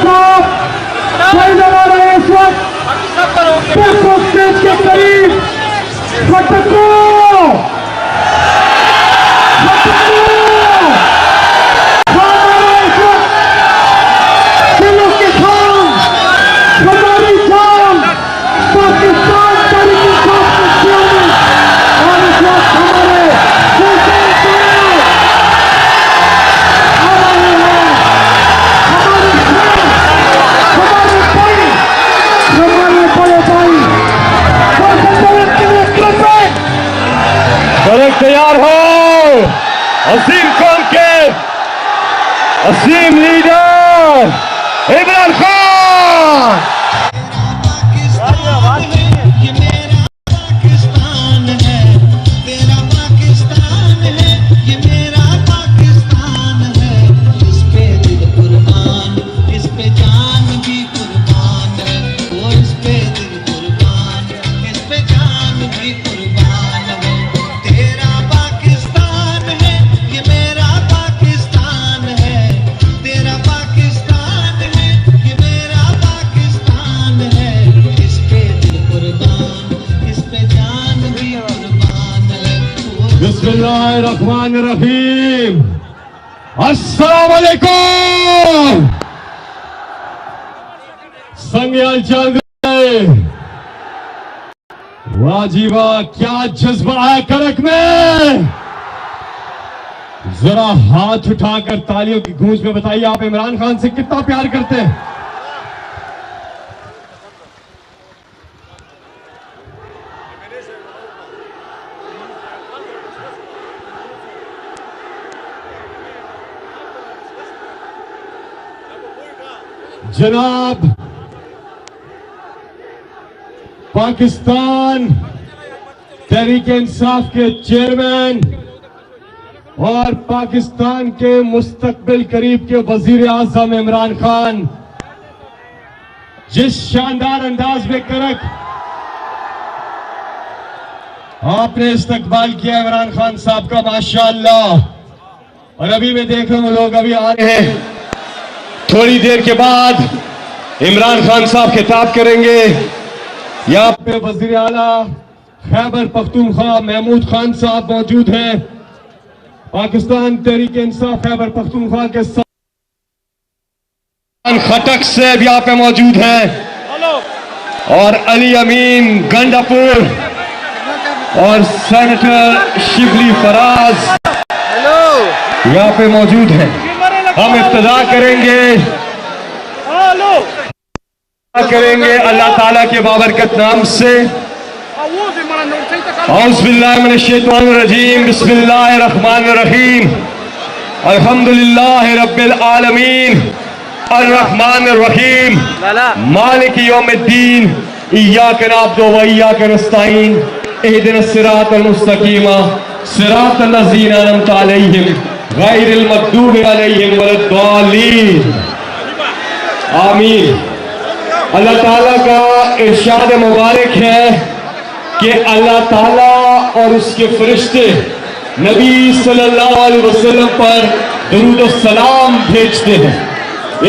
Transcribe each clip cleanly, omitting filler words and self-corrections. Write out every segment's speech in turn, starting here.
साहब शहीद हो रहे हैं इस वक्त बिल्कुल स्टेज के करीब। फटको दिलों के खान हमारी जान पाकिस्तान तरीके और इस वक्त हमारे तैयार हो असीम कौम के असीम लीडर इमरान खान। बिस्मिल्लाहिर्रहमानिर्रहीम। अस्सलाम वालेकुम। संज्ञान चल गए। वाह जी वाह, क्या जज्बा है करक में। जरा हाथ उठाकर तालियों की गूंज में बताइए आप इमरान खान से कितना प्यार करते हैं। जनाब पाकिस्तान तहरीक इंसाफ के चेयरमैन और पाकिस्तान के मुस्तकबिल करीब के वजीर आजम इमरान खान जिस शानदार अंदाज में करक आपने इस्तकबाल किया इमरान खान साहब का, माशाअल्लाह। और अभी मैं देख रहा हूं लोग अभी आ रहे हैं। थोड़ी देर के बाद इमरान खान साहब खिताब करेंगे। यहाँ पे वजीर आला खैबर पख्तूनख्वा महमूद खान साहब मौजूद हैं। पाकिस्तान तहरीक इंसाफ खैबर पख्तूनख्वा के साथ खटक से भी यहाँ पे मौजूद हैं और अली अमीन गंडापुर और सेनेटर शिबली फराज यहाँ पे मौजूद हैं। हम इब्तिदा करेंगे अल्लाह ताला के बाबरकत नाम से। औज़ु बिल्लाहि मिनश शैतानिर रजीम, बिस्मिल्लाहिर रहमानिर रहीम, अल्हम्दुलिल्लाहि रब्बिल आलमीन, अर्रहमानिर रहीम, मालिकि यौमिद्दीन, इय्याका नअबुदु व इय्याका नस्तईन, इहदिनस सिरातल मुस्तकीम, सिरातल लज़ीना अनअमता अलैहिम गैरिल मग़दूबि अलैहिम वलद्दालीन। आमीन। अल्लाह ताला का इरशाद मुबारक है कि अल्लाह ताला और उसके फरिश्ते नबी सल्लल्लाहु अलैहि वसल्लम पर दुरूद और सलाम भेजते हैं।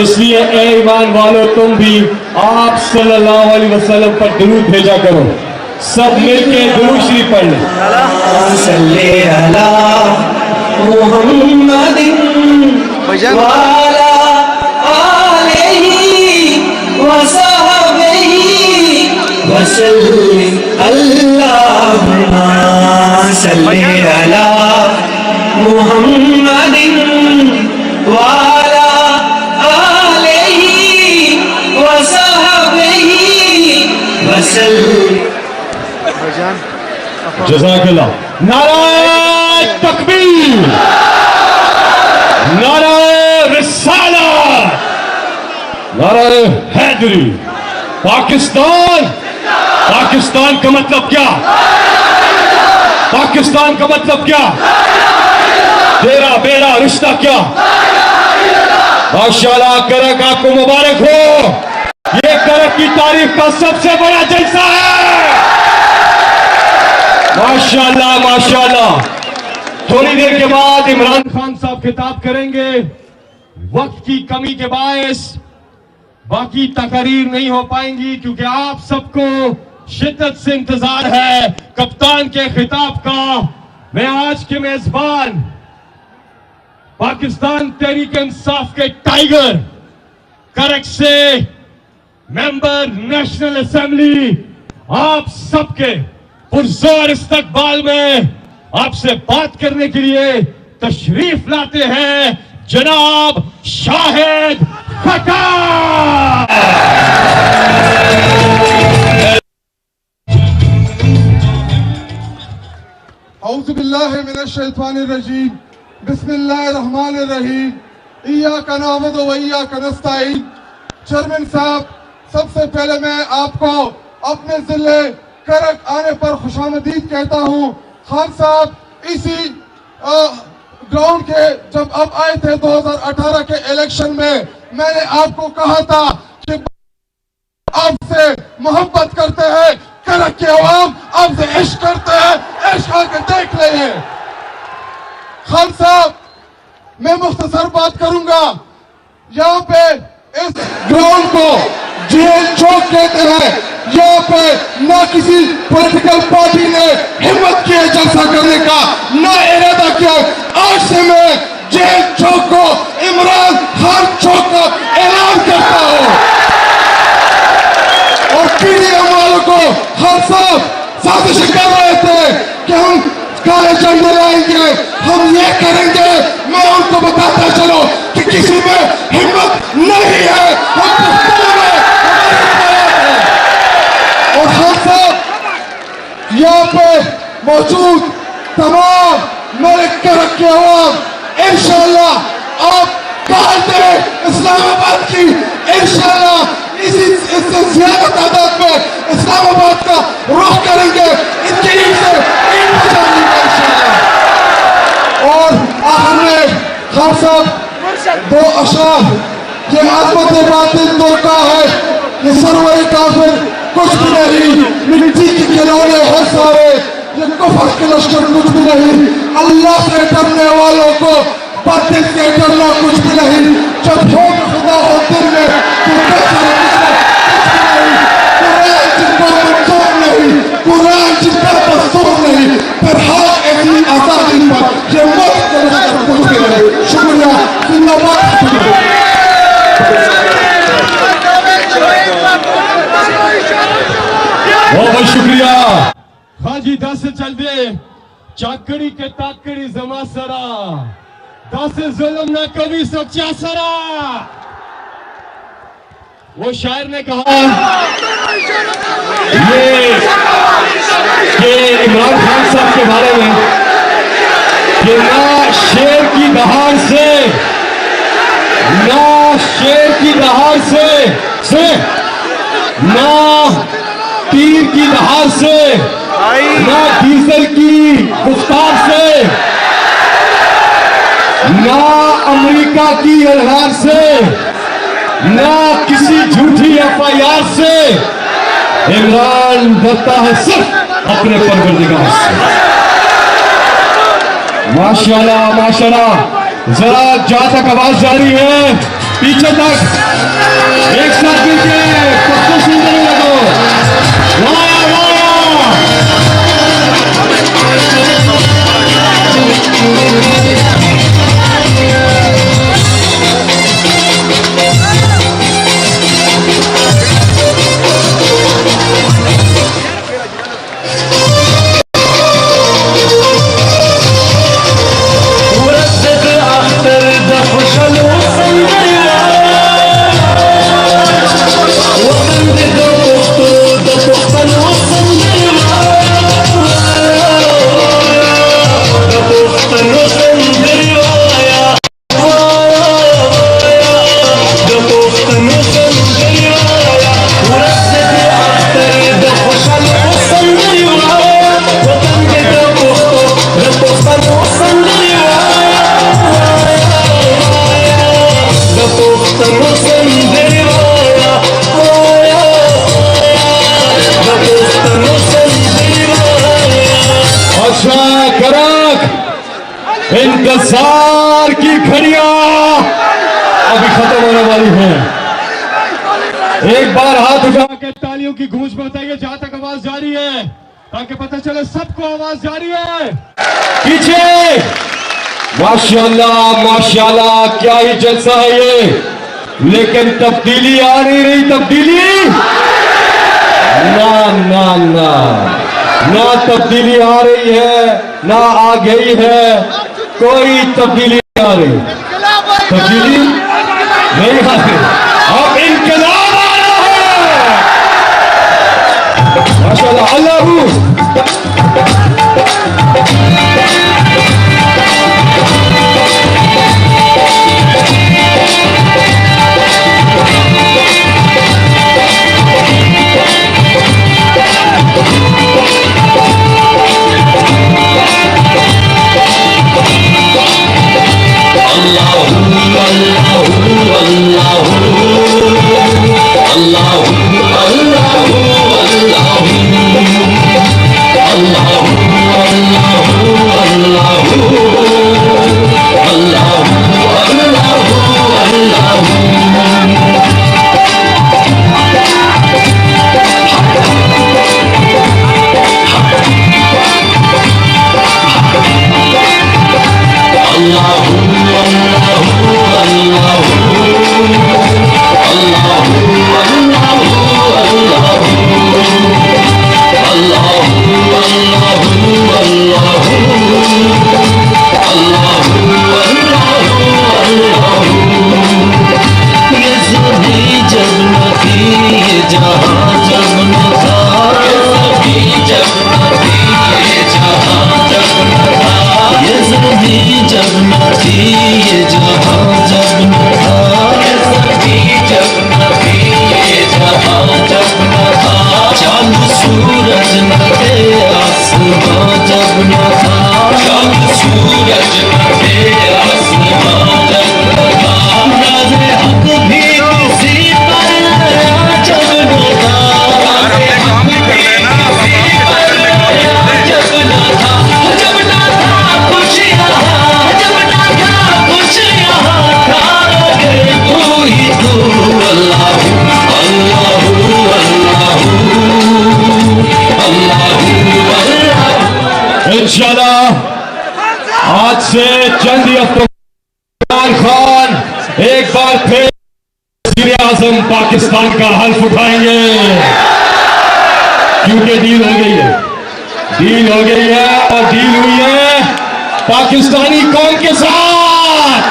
इसलिए ए ईमान वालों, तुम भी आप सल्लल्लाहु अलैहि वसल्लम पर दुरूद भेजा करो। सब मिलके दुरूद शरीफ पढ़ लें। सल्ले अला मुहम्मदिन वाला आलिही वसहबिही वसल्लिम। अल्लाहुम्मा सल्ले अला मुहम्मदिन वाला आलिही वसहबिही वसल्लिम। जज़ाकल्लाह। नाराए तकबीर, नाराए रिसालत, नाराए हैदरी। पाकिस्तान, पाकिस्तान का मतलब क्या? पाकिस्तान का मतलब क्या? तेरा बेड़ा रिश्ता क्या? माशाल्लाह, करक आपको मुबारक हो। ये करक की तारीफ का सबसे बड़ा जलसा है। माशाल्लाह माशाल्लाह। थोड़ी देर के बाद इमरान खान साहब खिताब करेंगे। वक्त की कमी के बायस बाकी तकरीर नहीं हो पाएंगी क्योंकि आप सबको शिद्दत से इंतजार है कप्तान के खिताब का। मैं आज के मेजबान पाकिस्तान तहरीक इंसाफ के टाइगर करक से मेंबर नेशनल असेंबली आप सबके पुरजोर इस्तकबाल में आपसे बात करने के लिए तशरीफ लाते हैं जनाब शाहिद खट्टर। औज़ु बिल्लाहि मिनश शैतानिर रजीम, बिस्मिल्लाहिर रहमानिर रहीम, इय्याका नअबुदु व इय्याका नस्तईन। चेयरमैन साहब, सबसे पहले मैं आपको अपने जिले करक आने पर खुशामदीद कहता हूँ। खान साहब, इसी ग्राउंड के जब आप आए थे 2018 के इलेक्शन में, मैंने आपको कहा था कि आपसे मोहब्बत करते हैं, करक के अवाम आपसे इश्क करते हैं, इश्क आके देख लेंगे। खान साहब, मैं मुख्तसर बात करूंगा। यहाँ पे इस ग्राउंड को जेल चौक कहते हैं। यहाँ पे ना किसी पॉलिटिकल पार्टी ने हिम्मत किया जलसा करने का, ना इरादा किया। आज से मैं जेल चौक को इमरान खान चौक का ऐलान करता हूँ। और पीडीएम वालों को खान साहब साजिश कर रहे थे कि हम काले झंडे लाएंगे, हम ये करेंगे। मैं उनको बताता चलो कि किसी में हिम्मत नहीं है। हम पुख्तू में और खान साहब, यहाँ पे मौजूद तमाम मेरे करक के अवाम इंशाअल्लाह आप कहा दें इस्लामाबाद की, इंशाअल्लाह इससे ज्यादा तादाद में इस्लामाबाद का रुख करेंगे। इनके लिए से ईद बचाएंगे इंशाअल्लाह। और आखिर में खान साहब, दो अशराफ, ये आजमत बातिल तोड़ता है, ये सरवर काफिर कुछ भी नहीं, मिट्टी के खिलौने हैं सारे, ये कुफर के लश्कर कुछ भी नहीं। अल्लाह से डरने वालों को बातिल से डरना कुछ भी नहीं। जब होम खुदा हो दिल में तो कैसे कुरान जिनका मंसूर नहीं, कुरान जिनका दस्तूर नहीं, फिर हाथ ऐसी आजादी पर ये मौत करने का कुछ भी नहीं। शुक्रिया, जिंदाबाद। बहुत शुक्रिया। हाजी दस चल दे चाकड़ी के ताकड़ी जमा सरा, दस जुल्म न कभी सोचा सरा। वो शायर ने कहा ये इमरान खान साहब के बारे में कि ना शेर की दहाड़ से, ना शेर की दहाड़ से ना तीर की दहाड़ से, ना डीजल की गुफ्तार से, ना अमेरिका की अलहार से, ना किसी झूठी एफआईआर से। इमरान डरता है सिर्फ अपने परवरदिगार से। माशाल्लाह माशाल्लाह। जरा जहां तक आवाज जा रही है पीछे तक एक साथ मिलकर सबको सुनने लगो। Via via. इंतजार की घड़ियां अभी खत्म होने वाली हैं। एक बार हाथ उठा के तालियों की गूंज में बताइए जहां तक आवाज जा रही है, ताकि पता चले सबको आवाज जा रही है। पीछे माशाल्लाह माशाल्लाह, क्या ही जलसा है ये। लेकिन तब्दीली आ नहीं रही, तब्दीली ना ना ना ना तब्दीली आ रही है, ना आ गई है, कोई तब्दीली नहीं आ रही। तब्दीली नहीं आ रही, अब इनकलाब आ रहा है। माशाल्लाह, अल्लाह इंशाल्लाह आज से चंद हफ्तों इमरान खान एक बार फिर वज़ीर-ए-आज़म पाकिस्तान का हल्फ उठाएंगे, क्योंकि डील हो गई है, डील हो गई है और डील हुई है पाकिस्तानी कौम के साथ।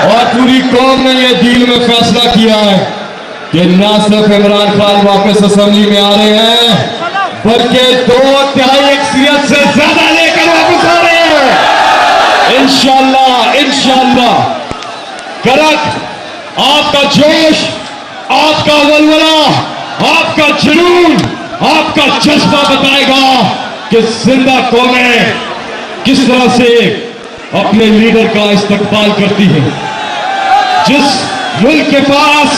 और पूरी कौम ने यह डील में फैसला किया है कि न सिर्फ इमरान खान वापस असेंबली में आ रहे हैं, बल्कि 2/3 अक्सरियत से ज्यादा लेकर वापस आ रहे हैं। इंशाल्लाह इंशाल्लाह। करक आपका जोश, आपका वलवला, आपका जुनून, आपका जज्बा बताएगा कि जिंदा कौमें किस तरह से अपने लीडर का इस्तकबाल करती है। जिस मुल्क के पास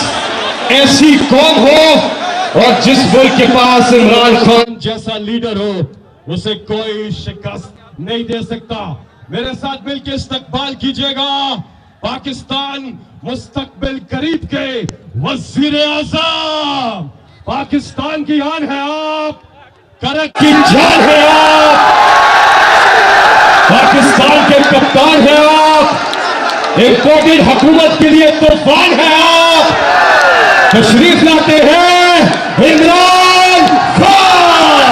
ऐसी कौम हो और जिस मुल्क के पास इमरान खान जैसा लीडर हो, उसे कोई शिकस्त नहीं दे सकता। मेरे साथ मिलकर इस्तकबाल कीजिएगा पाकिस्तान मुस्तकबिल करीब के वज़ीर-ए-आज़म। पाकिस्तान की आन है आप, करक की जान है आप, पाकिस्तान के कप्तान है आप, इम्पोर्टेड हुकूमत के लिए तूफान है आप। तशरीफ लाते हैं इमरान खान।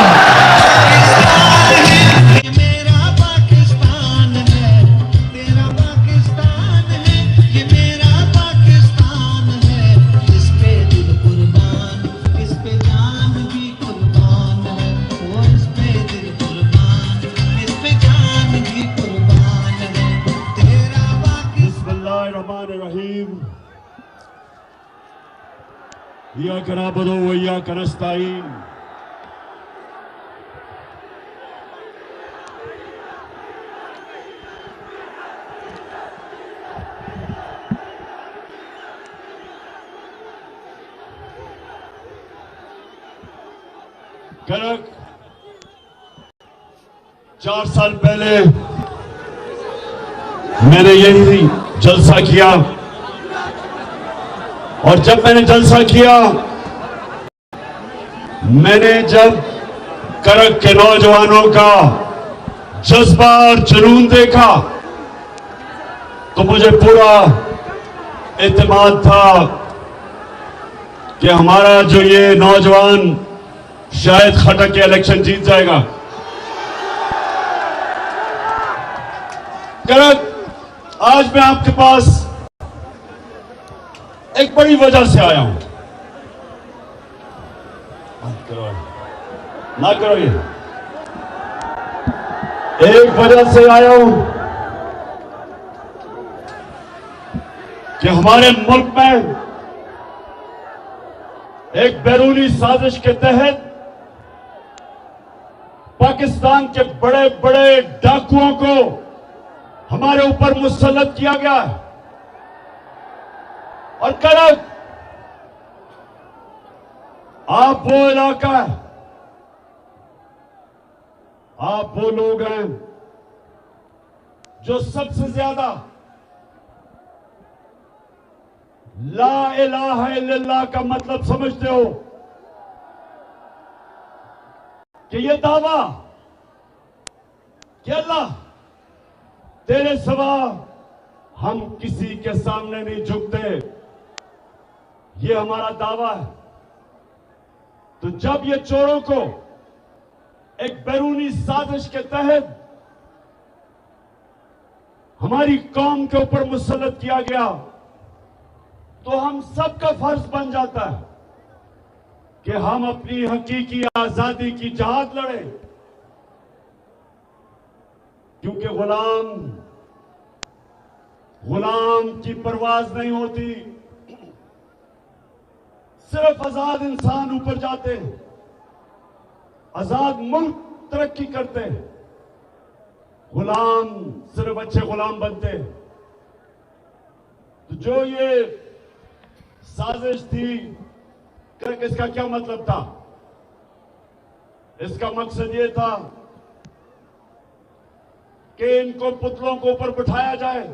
मेरा पाकिस्तान है, तेरा पाकिस्तान है, ये मेरा पाकिस्तान है। इस पे दिल कुर्बान, इस पे जान भी कुर्बान है। वो इस पे दिल कुर्बान, इस पे जान भी कुर्बान है। तेरा पाकिस्तान। बिस्मिल्लाहिर्रहमानिर्रहीम। इय्याका नअबुदु व इय्याका नस्तईन। करक 4 साल पहले मैंने यही जलसा किया और जब मैंने जलसा किया, मैंने जब करक के नौजवानों का जज्बा और जुनून देखा तो मुझे पूरा इत्मीनान था कि हमारा जो ये नौजवान शायद खटक के इलेक्शन जीत जाएगा। करक, आज मैं आपके पास एक बड़ी वजह से आया हूं। ना करो ये। एक वजह से आया हूं कि हमारे मुल्क में एक बैरूनी साजिश के तहत पाकिस्तान के बड़े बड़े डाकुओं को हमारे ऊपर मुसल्लत किया गया है। और करक, आप वो इलाका है, आप वो लोग हैं जो सबसे ज्यादा ला इलाहा इल्लल्लाह का मतलब समझते हो कि ये दावा कि अल्लाह तेरे सिवा हम किसी के सामने नहीं झुकते, ये हमारा दावा है। तो जब ये चोरों को एक बैरूनी साजिश के तहत हमारी कौम के ऊपर मुसल्लत किया गया, तो हम सबका फर्ज बन जाता है कि हम अपनी हकीकी आजादी की जहाद लड़ें, क्योंकि गुलाम की परवाज नहीं होती, सिर्फ आजाद इंसान ऊपर जाते हैं, आजाद मुल्क तरक्की करते हैं, गुलाम सिर्फ अच्छे गुलाम बनते हैं। तो जो ये साजिश थी, इसका क्या मतलब था? इसका मकसद ये था कि इनको पुतलों को ऊपर बिठाया जाए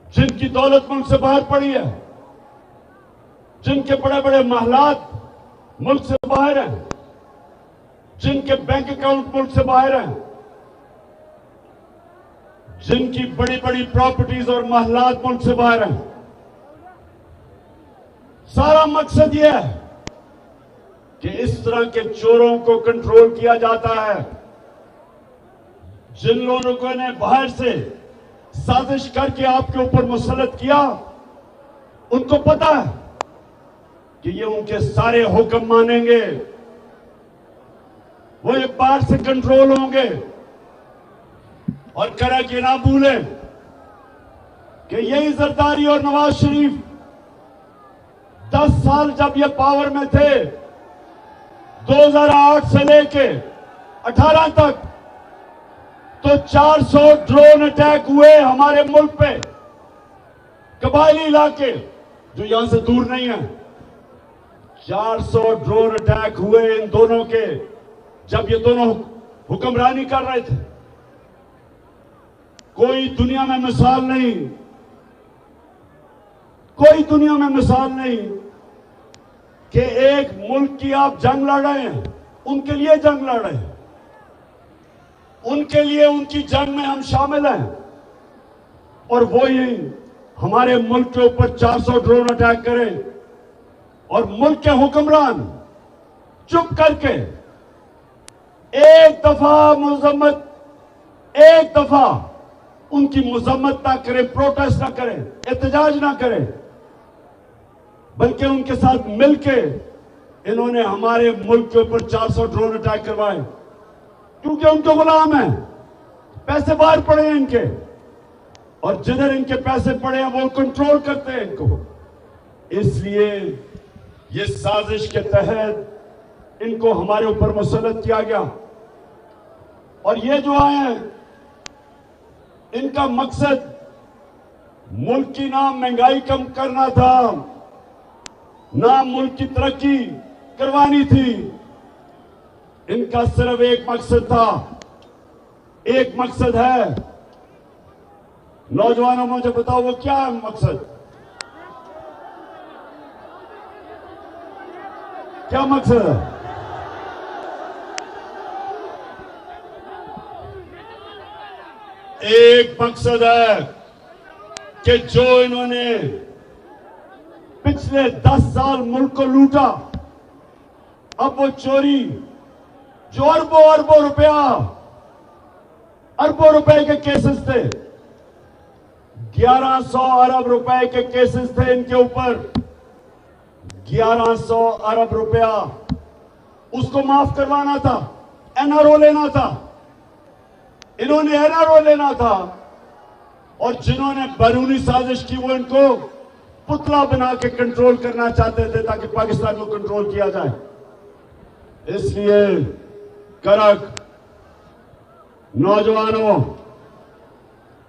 जिनकी दौलत मुल्क से बाहर पड़ी है, जिनके बड़े बड़े महलात मुल्क से बाहर हैं, जिनके बैंक अकाउंट मुल्क से बाहर हैं, जिनकी बड़ी बड़ी प्रॉपर्टीज और महलात मुल्क से बाहर हैं। सारा मकसद यह है कि इस तरह के चोरों को कंट्रोल किया जाता है। जिन लोगों ने बाहर से साजिश करके आपके ऊपर मुसल्लत किया, उनको पता है कि ये उनके सारे हुक्म मानेंगे, वो एक बार से कंट्रोल होंगे। और करक ये ना भूलें कि यही जरदारी और नवाज शरीफ 10 साल जब ये पावर में थे, 2008 से लेके 18 तक, तो 400 ड्रोन अटैक हुए हमारे मुल्क पे, कबायली इलाके जो यहां से दूर नहीं है। 400 ड्रोन अटैक हुए इन दोनों के, जब ये दोनों हुक्मरानी कर रहे थे। कोई दुनिया में मिसाल नहीं, कोई दुनिया में मिसाल नहीं कि एक मुल्क की आप जंग लड़ रहे हैं, उनके लिए जंग लड़ रहे हैं, उनके लिए उनकी जंग में हम शामिल हैं, और वो ही हमारे मुल्क के ऊपर 400 ड्रोन अटैक करें और मुल्क के हुक्मरान चुप करके एक दफा उनकी मजम्मत ना करें, प्रोटेस्ट ना करें, एहतजाज ना करें, बल्कि उनके साथ मिलके इन्होंने हमारे मुल्क के ऊपर 400 ड्रोन अटैक करवाए, क्योंकि उनके गुलाम हैं, पैसे बाहर पड़े हैं इनके, और जिधर इनके पैसे पड़े हैं वो कंट्रोल करते हैं इनको। इसलिए ये साजिश के तहत इनको हमारे ऊपर मुसल्लत किया गया। और ये जो आए हैं, इनका मकसद मुल्क की ना महंगाई कम करना था, ना मुल्क की तरक्की करवानी थी। इनका सिर्फ एक मकसद था, एक मकसद है। नौजवानों मुझे बताओ वो क्या है मकसद? क्या मकसद है? एक मकसद है कि जो इन्होंने पिछले 10 साल मुल्क को लूटा, अब वो चोरी जो अरबों रुपए के केसेस थे, 1100 अरब रुपए के केसेस थे इनके ऊपर, 1100 अरब रुपया उसको माफ करवाना था, एनआरओ लेना था, इन्होंने एनआरओ लेना था। और जिन्होंने बैरूनी साजिश की वो इनको पुतला बना के कंट्रोल करना चाहते थे ताकि पाकिस्तान को कंट्रोल किया जाए। इसलिए करक नौजवानों,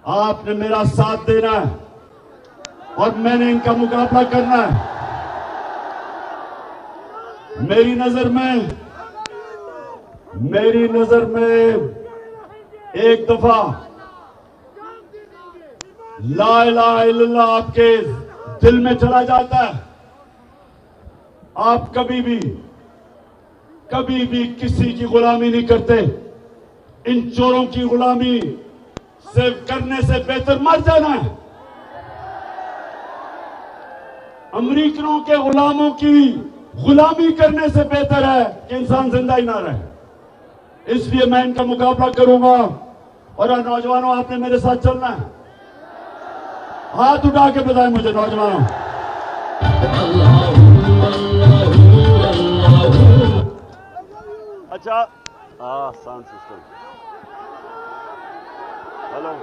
आपने मेरा साथ देना है और मैंने इनका मुकाबला करना है। मेरी नजर में एक दफा ला इलाहा इल्लल्लाह आपके दिल में चला जाता है, आप कभी भी किसी की गुलामी नहीं करते। इन चोरों की गुलामी से करने से बेहतर मर जाना है। अमेरिकनों के गुलामों की गुलामी करने से बेहतर है कि इंसान जिंदा ही ना रहे। इसलिए मैं इनका मुकाबला करूंगा। और नौजवानों, आपने मेरे साथ चलना है। हाथ उठा के बताएं मुझे नौजवानों। अच्छा, साउंड सिस्टम, हेलो।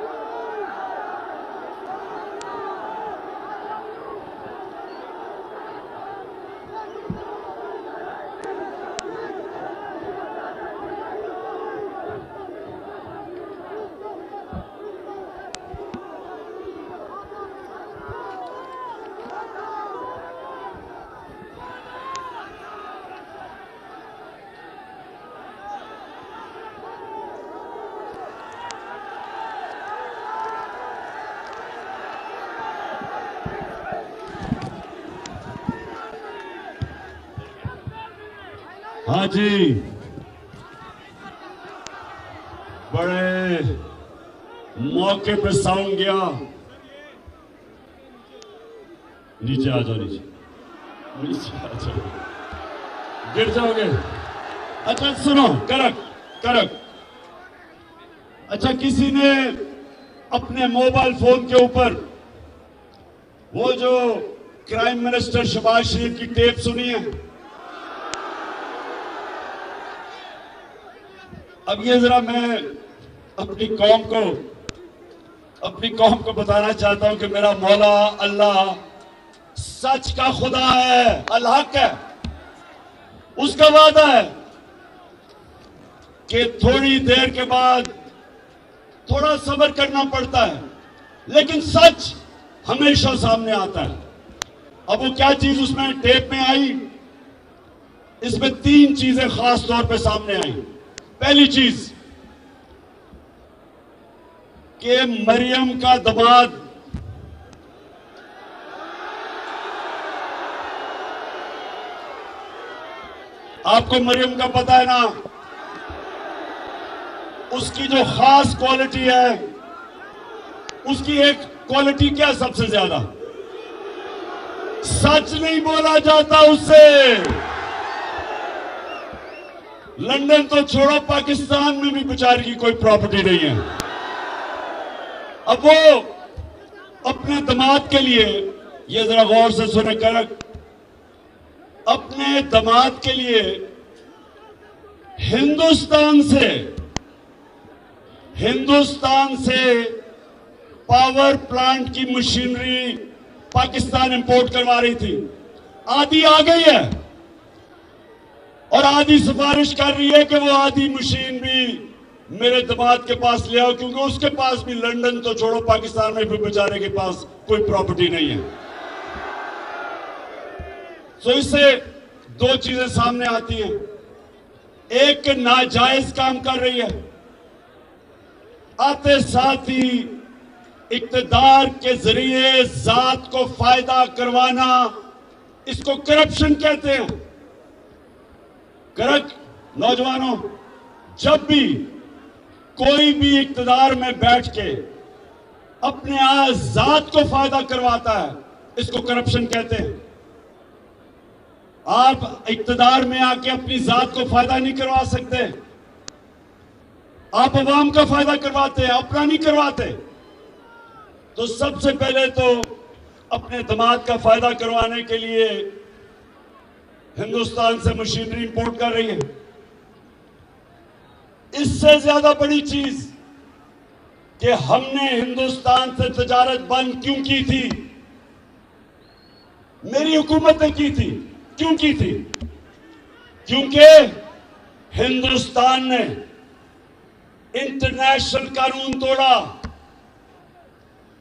हाँ जी, बड़े मौके पे साउंड गया। नीचे आ जाओ, नीचे आ जाओ, गिर जाओगे। अच्छा सुनो, करक। अच्छा, किसी ने अपने मोबाइल फोन के ऊपर वो जो क्राइम मिनिस्टर शहबाज शरीफ की टेप सुनी है? अब ये जरा मैं अपनी कौम को बताना चाहता हूं कि मेरा मौला अल्लाह सच का खुदा है, अल हक है। उसका वादा है कि थोड़ी देर के बाद थोड़ा सब्र करना पड़ता है, लेकिन सच हमेशा सामने आता है। अब वो क्या चीज उसमें टेप में आई? इसमें 3 चीजें खास तौर पे सामने आई। पहली चीज कि मरियम का दामाद आपको मरियम का पता है ना, उसकी जो खास क्वालिटी है, उसकी एक क्वालिटी क्या सबसे ज्यादा? सच नहीं बोला जाता उससे। लंदन तो छोड़ो, पाकिस्तान में भी बेचारी की कोई प्रॉपर्टी नहीं है। अब वो अपने दामाद के लिए, ये जरा गौर से सुने करक, अपने दामाद के लिए हिंदुस्तान से पावर प्लांट की मशीनरी पाकिस्तान इंपोर्ट करवा रही थी। आधी आ गई है और आधी सिफारिश कर रही है कि वो आधी मशीन भी मेरे दामाद के पास ले आओ, क्योंकि उसके पास भी लंदन तो छोड़ो, पाकिस्तान में भी बेचारे के पास कोई प्रॉपर्टी नहीं है। तो इससे 2 चीजें सामने आती हैं। एक, नाजायज काम कर रही है, आते साथ ही इक्तदार के जरिए जात को फायदा करवाना, इसको करप्शन कहते हैं। करक नौजवानों, जब भी कोई भी इक्तदार में बैठ के अपने आजाद को फायदा करवाता है, इसको करप्शन कहते हैं। आप इक्तदार में आके अपनी जात को फायदा नहीं करवा सकते। आप अवाम का फायदा करवाते हैं, अपना नहीं करवाते। तो सबसे पहले तो अपने दामाद का फायदा करवाने के लिए हिंदुस्तान से मशीनरी इंपोर्ट कर रही है। इससे ज्यादा बड़ी चीज कि हमने हिंदुस्तान से तजारत बंद क्यों की थी? मेरी हुकूमत ने की थी। क्यों की थी? क्योंकि हिंदुस्तान ने इंटरनेशनल कानून तोड़ा।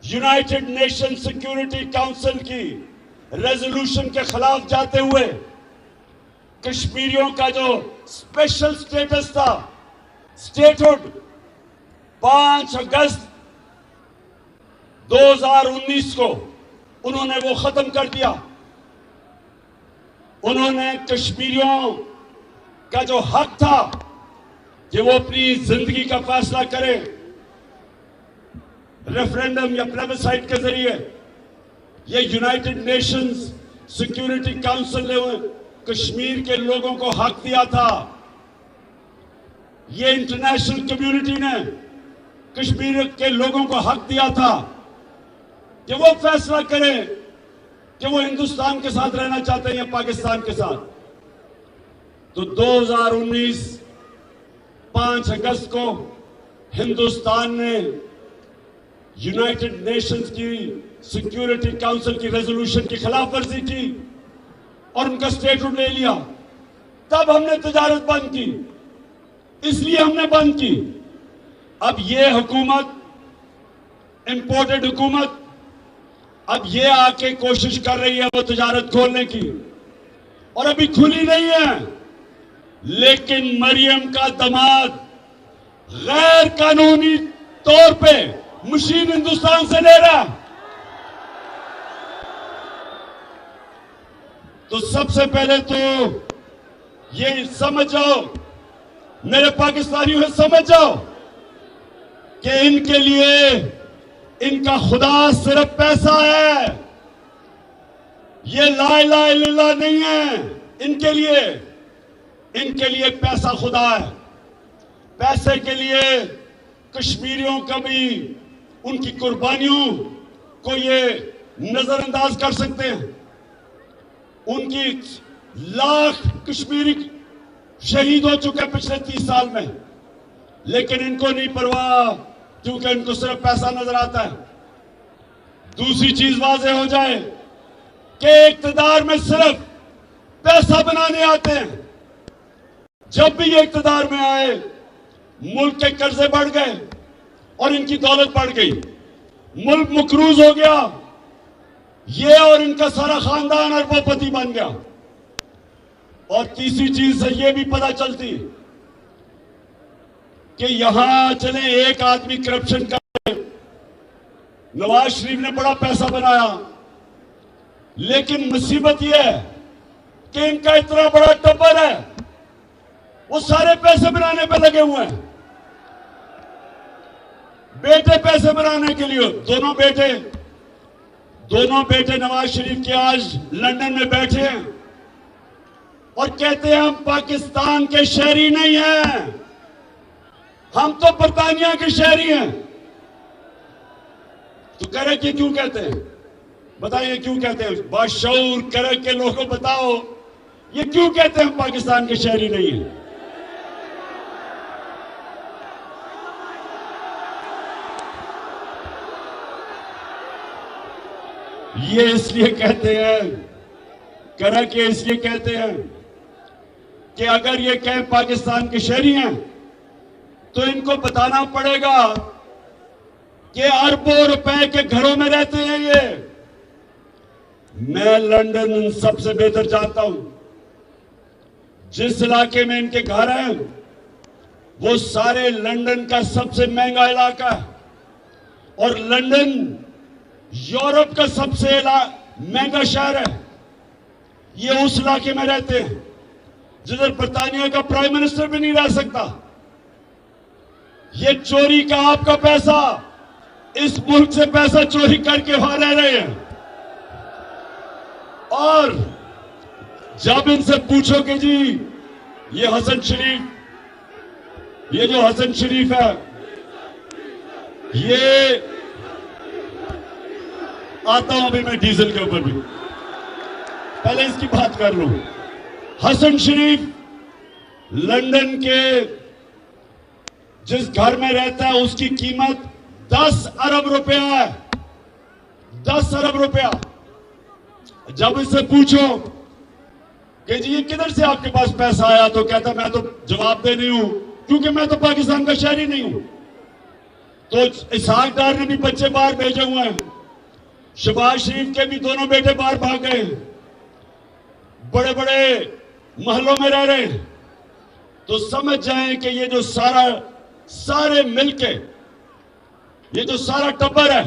यूनाइटेड नेशन सिक्योरिटी काउंसिल की रेजोल्यूशन के खिलाफ जाते हुए कश्मीरियों का जो स्पेशल स्टेटस था, स्टेटहुड, 5 अगस्त 2019 को उन्होंने वो खत्म कर दिया। उन्होंने कश्मीरियों का जो हक था कि वो अपनी जिंदगी का फैसला करें, रेफरेंडम या प्लेबिसाइट के जरिए, ये यूनाइटेड नेशंस सिक्योरिटी काउंसिल ने कश्मीर के लोगों को हक दिया था। ये इंटरनेशनल कम्युनिटी ने कश्मीर के लोगों को हक दिया था कि वो फैसला करें कि वो हिंदुस्तान के साथ रहना चाहते हैं या पाकिस्तान के साथ। तो 2019 5 अगस्त को हिंदुस्तान ने यूनाइटेड नेशंस की सिक्योरिटी काउंसिल की रेजोल्यूशन की खिलाफ वर्जी की और उनका स्टेटहुड ले लिया। तब हमने तजारत बंद की, इसलिए हमने बंद की। अब ये हुकूमत, इंपोर्टेड हुकूमत, अब ये आके कोशिश कर रही है वो तजारत खोलने की, और अभी खुली नहीं है। लेकिन मरियम का दामाद गैर कानूनी तौर पे मशीन हिंदुस्तान से ले रहा। तो सबसे पहले तो ये समझ जाओ, मेरे पाकिस्तानियों समझ जाओ कि इनके लिए इनका खुदा सिर्फ पैसा है। ये ला इलाहा इल्लल्लाह नहीं है। इनके लिए पैसा खुदा है। पैसे के लिए कश्मीरियों का भी उनकी कुर्बानियों को ये नजरअंदाज कर सकते हैं। उनकी लाख कश्मीरी शहीद हो चुके पिछले 30 साल में, लेकिन इनको नहीं परवाह, क्योंकि इनको सिर्फ पैसा नजर आता है। दूसरी चीज वाज़ेह हो जाए कि इक्तदार में सिर्फ पैसा बनाने आते हैं। जब भी ये इक्तदार में आए, मुल्क के कर्जे बढ़ गए और इनकी दौलत बढ़ गई, मुल्क मकरूज हो गया। ये और इनका सारा खानदान अरबोपति बन गया। और तीसरी चीज से ये भी पता चलती कि यहां चले एक आदमी करप्शन कर, नवाज शरीफ ने बड़ा पैसा बनाया, लेकिन मुसीबत यह है कि इनका इतना बड़ा टब्बर है, वो सारे पैसे बनाने पे लगे हुए हैं। बेटे पैसे बनाने के लिए, दोनों बेटे नवाज शरीफ के आज लंदन में बैठे हैं और कहते हैं हम पाकिस्तान के शहरी नहीं हैं, हम तो बरतानिया के शहरी हैं। तो करक ये क्यों कहते हैं? बताइए क्यों कहते हैं? बाशऊर करक के लोगों बताओ, ये क्यों कहते हैं हम पाकिस्तान के शहरी नहीं हैं? ये इसलिए कहते हैं, करक ये इसलिए कहते हैं कि अगर ये कहें पाकिस्तान के शहरी हैं तो इनको बताना पड़ेगा कि अरबों रुपए के घरों में रहते हैं ये। मैं लंदन सबसे बेहतर जानता हूं। जिस इलाके में इनके घर हैं वो सारे लंदन का सबसे महंगा इलाका है, और लंदन यूरोप का सबसे महंगा शहर है। ये उस इलाके में रहते हैं। जिधर बर्तानिया का प्राइम मिनिस्टर भी नहीं रह सकता। ये चोरी का आपका पैसा, इस मुल्क से पैसा चोरी करके वहां रह रहे हैं। और जब इनसे पूछो कि जी ये हसन शरीफ, ये जो हसन शरीफ है, ये आता हूं अभी मैं डीजल के ऊपर भी, पहले इसकी बात कर लूं। हसन शरीफ लंदन के जिस घर में रहता है उसकी कीमत 10 अरब रुपया है, 10 अरब रुपया। जब इससे पूछो कि जी ये किधर से आपके पास पैसा आया, तो कहता मैं तो जवाब दे नहीं हूं क्योंकि मैं तो पाकिस्तान का शहरी नहीं हूं। तो इसहाक डार ने भी बच्चे बाहर भेजे हुए हैं, शहबाज शरीफ के भी दोनों बेटे बाहर भाग गए, बड़े बड़े महलों में रह रहे हैं। तो समझ जाएं कि ये जो सारे मिलके, ये जो सारा टब्बर है,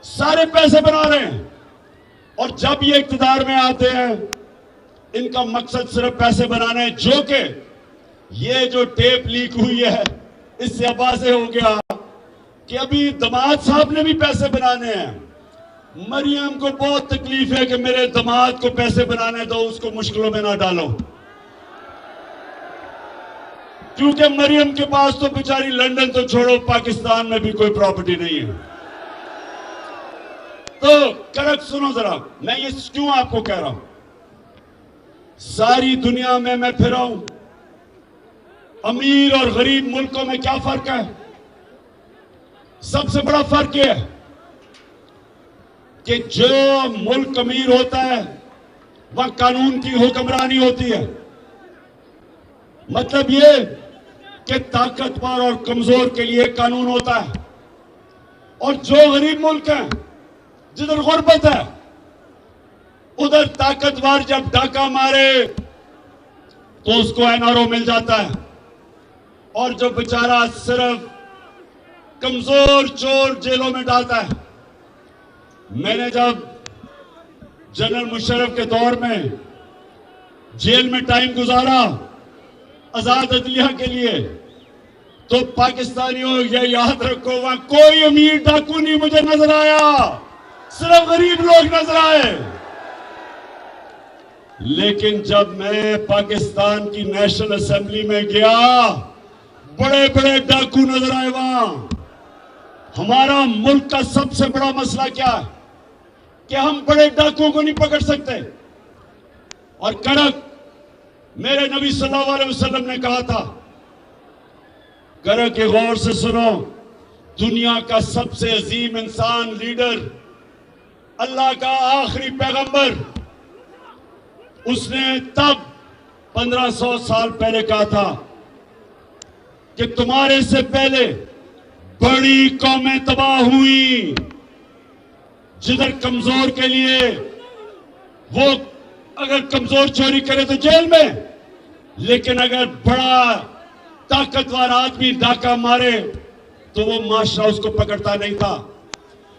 सारे पैसे बना रहे हैं। और जब ये इक्तिदार में आते हैं, इनका मकसद सिर्फ पैसे बनाना है। जो कि ये जो टेप लीक हुई है, इससे अब वाज़ेह हो गया कि अभी दामाद साहब ने भी पैसे बनाने हैं। मरियम को बहुत तकलीफ है कि मेरे दामाद को पैसे बनाने दो, उसको मुश्किलों में ना डालो, क्योंकि मरियम के पास तो बेचारी लंदन तो छोड़ो, पाकिस्तान में भी कोई प्रॉपर्टी नहीं है। तो करेक्ट सुनो जरा, मैं ये क्यों आपको कह रहा हूं। सारी दुनिया में मैं फिरा हूं, अमीर और गरीब मुल्कों में क्या फर्क है? सबसे बड़ा फर्क यह है कि जो मुल्क अमीर होता है वह कानून की हुक्मरानी होती है। मतलब ये कि ताकतवर और कमजोर के लिए कानून होता है, और जो गरीब मुल्क है जिधर गुर्बत है, उधर ताकतवर जब डाका मारे तो उसको एनआरओ मिल जाता है, और जो बेचारा सिर्फ कमजोर चोर जेलों में डालता है। मैंने जब जनरल मुशर्रफ के दौर में जेल में टाइम गुजारा आजाद अदलिया के लिए, तो पाकिस्तानियों ये याद रखो, वहां कोई अमीर डाकू नहीं मुझे नजर आया, सिर्फ गरीब लोग नजर आए। लेकिन जब मैं पाकिस्तान की नेशनल असेंबली में गया, बड़े बड़े डाकू नजर आए वहां। हमारा मुल्क का सबसे बड़ा मसला क्या है कि हम बड़े डाकुओं को नहीं पकड़ सकते। और करक मेरे नबी सल्लल्लाहु अलैहि वसल्लम ने कहा था, करक के गौर से सुनो, दुनिया का सबसे अजीम इंसान, लीडर, अल्लाह का आखिरी पैगंबर, उसने तब 1500 साल पहले कहा था कि तुम्हारे से पहले बड़ी कौमें तबाह हुई, जिधर कमजोर के लिए, वो अगर कमजोर चोरी करे तो जेल में, लेकिन अगर बड़ा ताकतवर आदमी डाका मारे तो वो माशरा उसको पकड़ता नहीं था।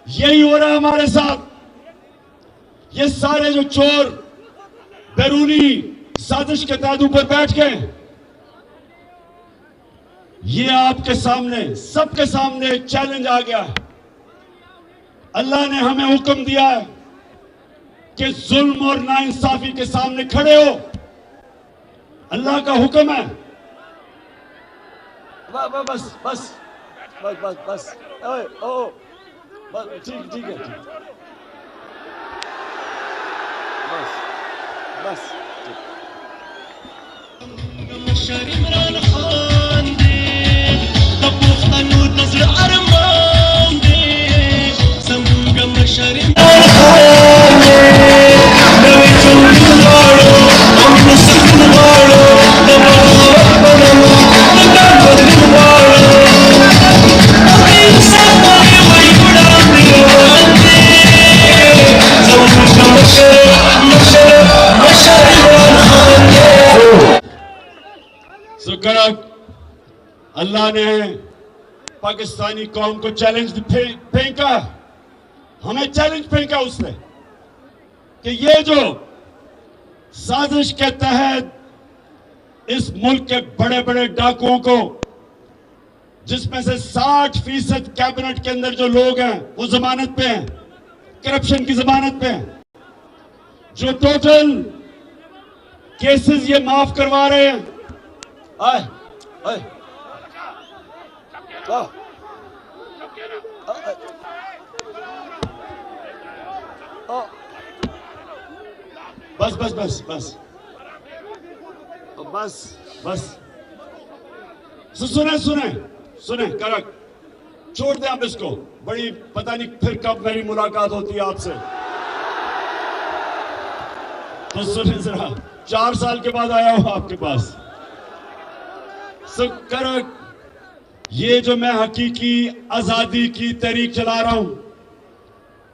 यही हो रहा है हमारे साथ। ये सारे जो चोर बैरूनी साजिश के तहत ऊपर बैठ गए, ये आपके सामने, सबके सामने एक चैलेंज आ गया है। अल्लाह ने हमें हुक्म दिया है कि जुल्म और नाइंसाफी के सामने खड़े हो। अल्लाह का हुक्म है। बस बस बस बस बस ओए ओ बस ठीक है, बस बस इमरान खान दे तपुख्तनु नजर अरमान दे संगम शर इमरान खान दे नवे चुन वालो हम सब वालो अल्लाह ने पाकिस्तानी कौम को चैलेंज फेंका, हमें चैलेंज फेंका उसने कि ये जो साजिश के तहत इस मुल्क के बड़े बड़े डाकुओं को, जिसमें से 60% कैबिनेट के अंदर जो लोग हैं वो जमानत पे हैं, करप्शन की जमानत पे हैं, जो टोटल केसेस ये माफ करवा रहे हैं। आए, आए, बस बस बस बस बस बस सुने सुने सुने करक, छोड़ दें आप इसको। बड़ी पता नहीं फिर कब मेरी मुलाकात होती है आपसे। तो सुने जरा, 4 साल के बाद आया हूं आपके पास। सो करक, ये जो मैं हकीकी आजादी की तहरीक चला रहा हूं,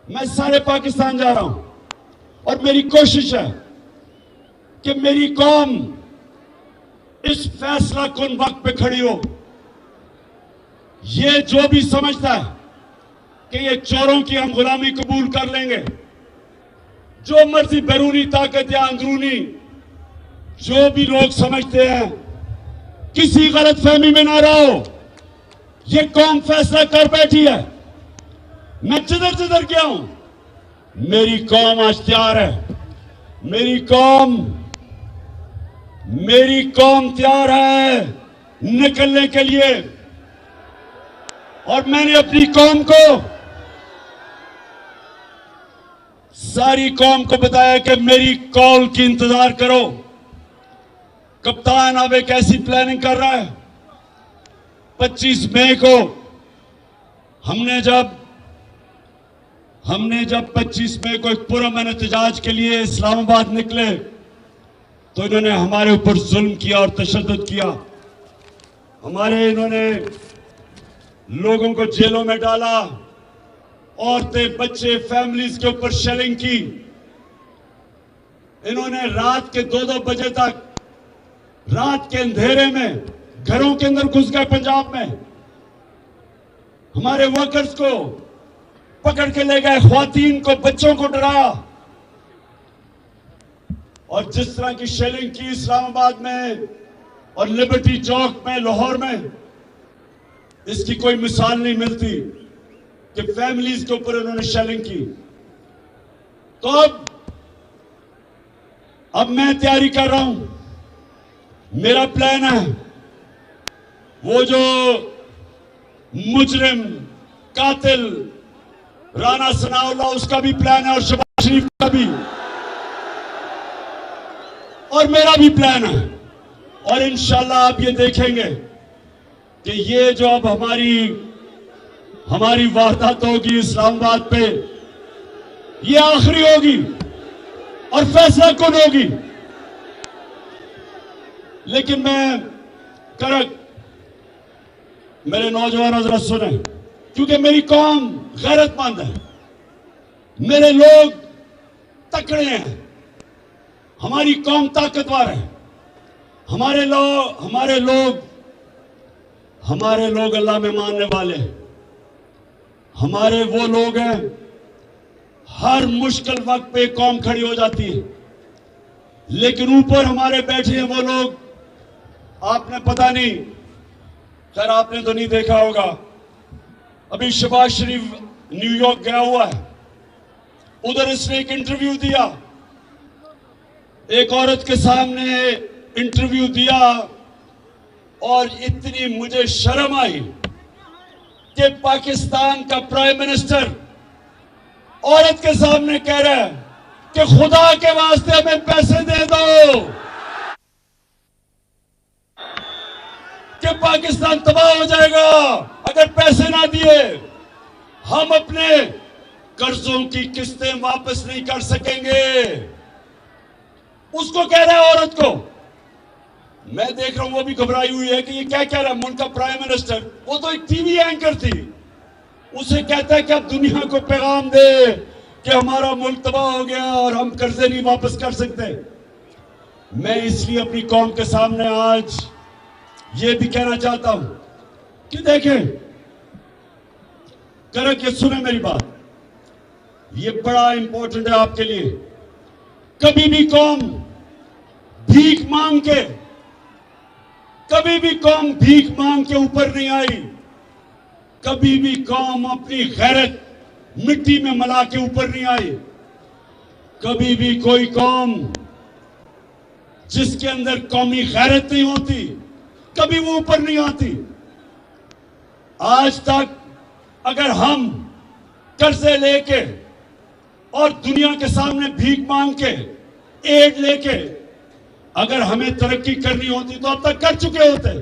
मैं सारे पाकिस्तान जा रहा हूं और मेरी कोशिश है कि मेरी कौम इस फैसला कुन वक्त पे खड़ी हो। ये जो भी समझता है कि ये चोरों की हम गुलामी कबूल कर लेंगे, जो मर्जी बैरूनी ताकत या अंदरूनी जो भी लोग समझते हैं, किसी गलत फहमी में ना रहो। ये कौम फैसला कर बैठी है। मैं जिधर जिधर गया हूं, मेरी कौम आज तैयार है। मेरी कौम तैयार है निकलने के लिए। और मैंने अपनी कौम को, सारी कौम को बताया कि मेरी कॉल की इंतजार करो। कप्तान अब एक ऐसी प्लानिंग कर रहा है। 25 मई को हमने जब 25 मई को एक पुरअमन एहतजाज के लिए इस्लामाबाद निकले, तो इन्होंने हमारे ऊपर जुल्म किया और तशद्दुद किया। इन्होंने लोगों को जेलों में डाला, औरतें, बच्चे, फैमिलीज के ऊपर शेलिंग की। इन्होंने रात के 2-2 बजे तक, रात के अंधेरे में घरों के अंदर घुस गए पंजाब में। हमारे वर्कर्स को पकड़ के ले गए, ख्वातीन को, बच्चों को डराया। और जिस तरह की शेलिंग की इस्लामाबाद में और लिबर्टी चौक में, लाहौर में, इसकी कोई मिसाल नहीं मिलती कि फैमिलीज के ऊपर उन्होंने शेलिंग की। तो अब मैं तैयारी कर रहा हूं। मेरा प्लान है, वो जो मुजरिम कातिल राना सनाउल्लाह, उसका भी प्लान है, और शहबाज शरीफ का भी, और मेरा भी प्लान है। और इंशाल्लाह आप ये देखेंगे कि ये जो अब हमारी वारदात होगी इस्लामाबाद पे, ये आखिरी होगी और फैसला कौन होगी। लेकिन मैं करक, मेरे नौजवानों जरा सुने, क्योंकि मेरी कौम गैरतमंद है, मेरे लोग तकड़े हैं, हमारी कौम ताकतवर है। हमारे लोग अल्लाह में मानने वाले हैं। हमारे वो लोग हैं, हर मुश्किल वक्त पे कौम खड़ी हो जाती है। लेकिन ऊपर हमारे बैठे हैं वो लोग, आपने पता नहीं, खैर आपने तो नहीं देखा होगा, अभी शहबाज शरीफ न्यूयॉर्क गया हुआ है, उधर इसने एक इंटरव्यू दिया, एक औरत के सामने इंटरव्यू दिया, और इतनी मुझे शर्म आई कि पाकिस्तान का प्राइम मिनिस्टर औरत के सामने कह रहा है कि खुदा के वास्ते हमें पैसे दे दो कि पाकिस्तान तबाह हो जाएगा अगर पैसे ना दिए। हम अपने कर्जों की किस्तें वापस नहीं कर सकेंगे। उसको कह रहा है औरत को। मैं देख रहा हूं वो भी घबराई हुई है कि ये क्या कह रहा है। उनका प्राइम मिनिस्टर, वो तो एक टीवी एंकर थी, उसे कहता है कि आप दुनिया को पैगाम दे कि हमारा मुल्क तबाह हो गया और हम कर्जे नहीं वापस कर सकते। मैं इसलिए अपनी कौम के सामने आज ये भी कहना चाहता हूं कि देखें, करके सुने मेरी बात, ये बड़ा इंपॉर्टेंट है आपके लिए। कभी भी कौम भीख मांग के कभी भी कौम भीख मांग के ऊपर नहीं आई। कभी भी कौम अपनी गैरत मिट्टी में मिला के ऊपर नहीं आई। कभी भी कोई कौम जिसके अंदर कौमी गैरत नहीं होती, कभी वो ऊपर नहीं आती। आज तक अगर हम कर्जे लेके और दुनिया के सामने भीख मांग के, एड लेके अगर हमें तरक्की करनी होती तो अब तक कर चुके होते।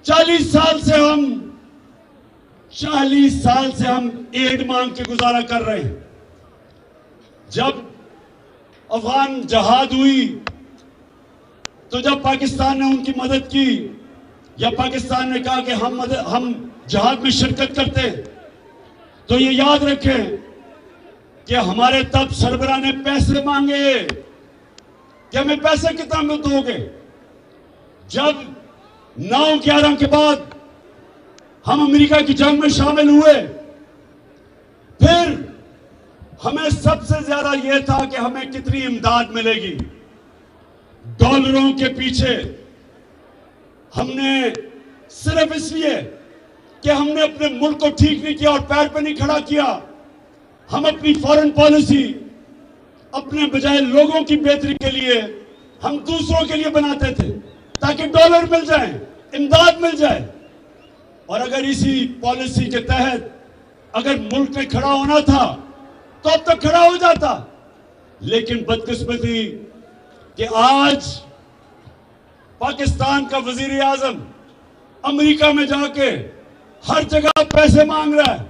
40 साल से हम एड मांग के गुजारा कर रहे हैं। जब अफगान जहाद हुई तो जब पाकिस्तान ने उनकी मदद की या पाकिस्तान ने कहा कि हम जहाद में शिरकत करते हैं, तो ये याद रखें कि हमारे तब सरबराह ने पैसे मांगे कि हमें पैसे कितना में दोगे। जब 9/11 के बाद हम अमेरिका की जंग में शामिल हुए, फिर हमें सबसे ज्यादा यह था कि हमें कितनी इमदाद मिलेगी। डॉलरों के पीछे हमने सिर्फ इसलिए कि हमने अपने मुल्क को ठीक नहीं किया और पैर पर नहीं खड़ा किया, हम अपनी फॉरेन पॉलिसी अपने बजाय लोगों की बेहतरी के लिए हम दूसरों के लिए बनाते थे ताकि डॉलर मिल जाए, इमदाद मिल जाए। और अगर इसी पॉलिसी के तहत अगर मुल्क में खड़ा होना था तो अब तक खड़ा हो जाता। लेकिन बदकिस्मती कि आज पाकिस्तान का वजीर आजम अमेरिका में जाके हर जगह पैसे मांग रहा है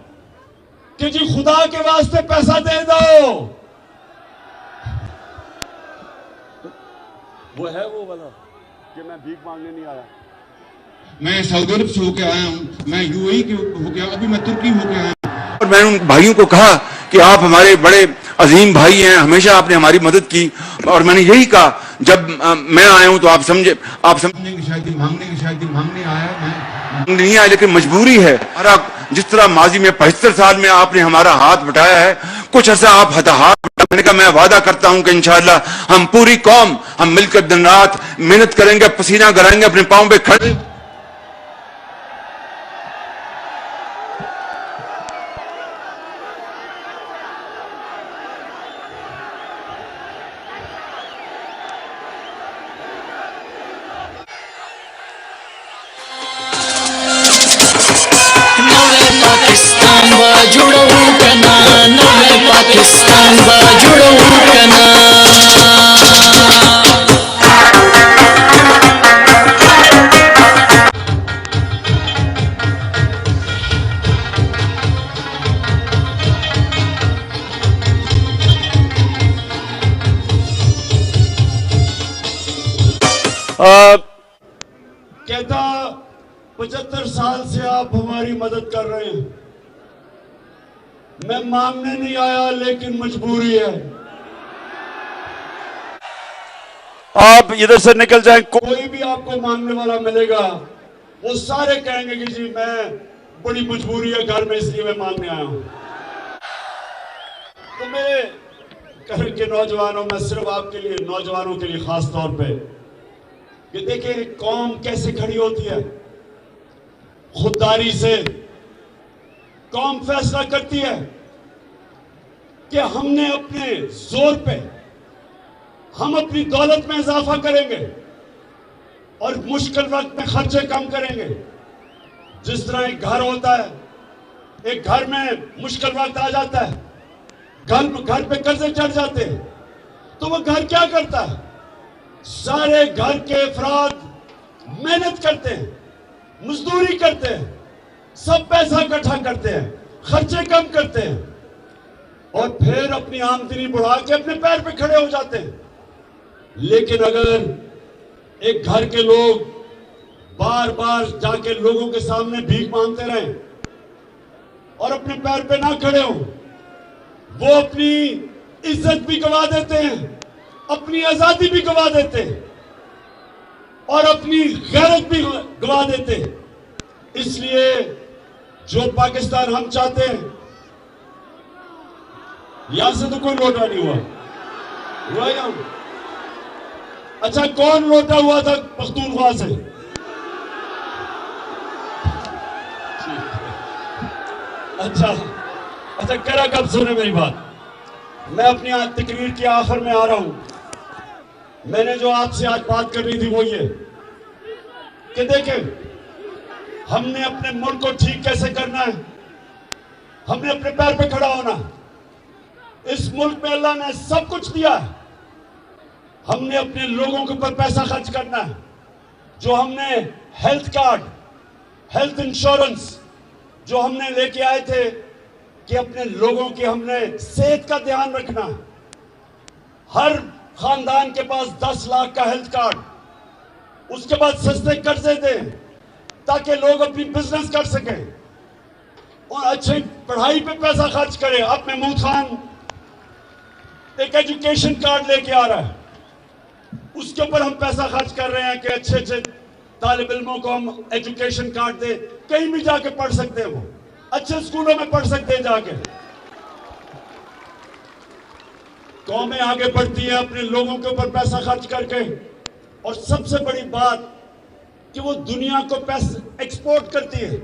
कि जी खुदा के वास्ते पैसा दे दो। वो है वो वाला कि मैं भीख मांगने नहीं आया। मैं सऊदी अरब से होके आया हूँ, मैं यूएई के होके, अभी मैं तुर्की होके आया हूँ। और मैंने उन भाइयों को कहा कि आप हमारे बड़े अजीम भाई हैं, हमेशा आपने हमारी मदद की। और मैंने यही कहा जब मैं आया हूं तो आप समझने की शायद मांगने आया, मैं नहीं आया, लेकिन मजबूरी है। हमारा जिस तरह माजी में 75 साल में आपने हमारा हाथ बटाया है, कुछ ऐसा आप हाथ मैंने कहा मैं वादा करता हूं कि इंशाअल्लाह हम पूरी कौम हम मिलकर दिन रात मेहनत करेंगे, पसीना गराएंगे, अपने पांव पे खड़े। पाकिस्तान जुड़ो कना, नवे पाकिस्तान जुड़ो कना। कहता 75 साल से आप हमारी मदद कर रहे हैं। मैं मांगने नहीं आया, लेकिन मजबूरी है। आप इधर से निकल जाएं, कोई भी आपको मांगने वाला मिलेगा, वो सारे कहेंगे कि जी मैं बड़ी मजबूरी है घर में, इसलिए मैं मांगने आया हूं। तो मेरे घर के नौजवानों, मैं सिर्फ आपके लिए, नौजवानों के लिए खास तौर पे, कि देखिए कौम कैसे खड़ी होती है। खुददारी से कौम फैसला करती है कि हमने अपने जोर पे हम अपनी दौलत में इजाफा करेंगे और मुश्किल वक्त में खर्चे कम करेंगे। जिस तरह एक घर होता है, एक घर में मुश्किल वक्त आ जाता है, घर पे कर्जे चढ़ जाते हैं, तो वो घर क्या करता है? सारे घर के अफराद मेहनत करते हैं, मजदूरी करते हैं, सब पैसा इकट्ठा करते हैं, खर्चे कम करते हैं और फिर अपनी आमदनी बढ़ा के अपने पैर पे खड़े हो जाते हैं। लेकिन अगर एक घर के लोग बार बार जाके लोगों के सामने भीख मांगते रहें और अपने पैर पे ना खड़े हो, वो अपनी इज्जत भी गवा देते हैं, अपनी आजादी भी गवा देते हैं और अपनी गैरत भी गवा देते हैं। इसलिए जो पाकिस्तान हम चाहते हैं, यहां से तो कोई लौटा नहीं हुआ, अच्छा, कौन लौटा हुआ था पख्तूनख्वा से? अच्छा अच्छा, करा कब सुने मेरी बात। मैं अपनी आज तकरीर के आखिर में आ रहा हूं। मैंने जो आपसे आज बात करनी थी वो ये कि देखें, हमने अपने मुल्क को ठीक कैसे करना है, हमने अपने पैर पे खड़ा होना। इस मुल्क में अल्लाह ने सब कुछ दिया है, हमने अपने लोगों के ऊपर पैसा खर्च करना है। जो हमने हेल्थ कार्ड, हेल्थ इंश्योरेंस जो हमने लेके आए थे कि अपने लोगों की हमने सेहत का ध्यान रखना है। हर खानदान के पास 10 लाख का हेल्थ कार्ड, उसके बाद सस्ते कर्जे दें ताकि लोग अपनी बिजनेस कर सकें और अच्छी पढ़ाई पे पैसा खर्च करें। अब महमूद खान एक एजुकेशन कार्ड लेके आ रहा है, उसके ऊपर हम पैसा खर्च कर रहे हैं कि अच्छे अच्छे तालिब इल्मों को हम एजुकेशन कार्ड दे, कहीं भी जाके पढ़ सकते हैं, वो अच्छे स्कूलों में पढ़ सकते हैं जाके। कौमें आगे बढ़ती है अपने लोगों के ऊपर पैसा खर्च करके, और सबसे बड़ी बात कि वो दुनिया को पैसा एक्सपोर्ट करती है।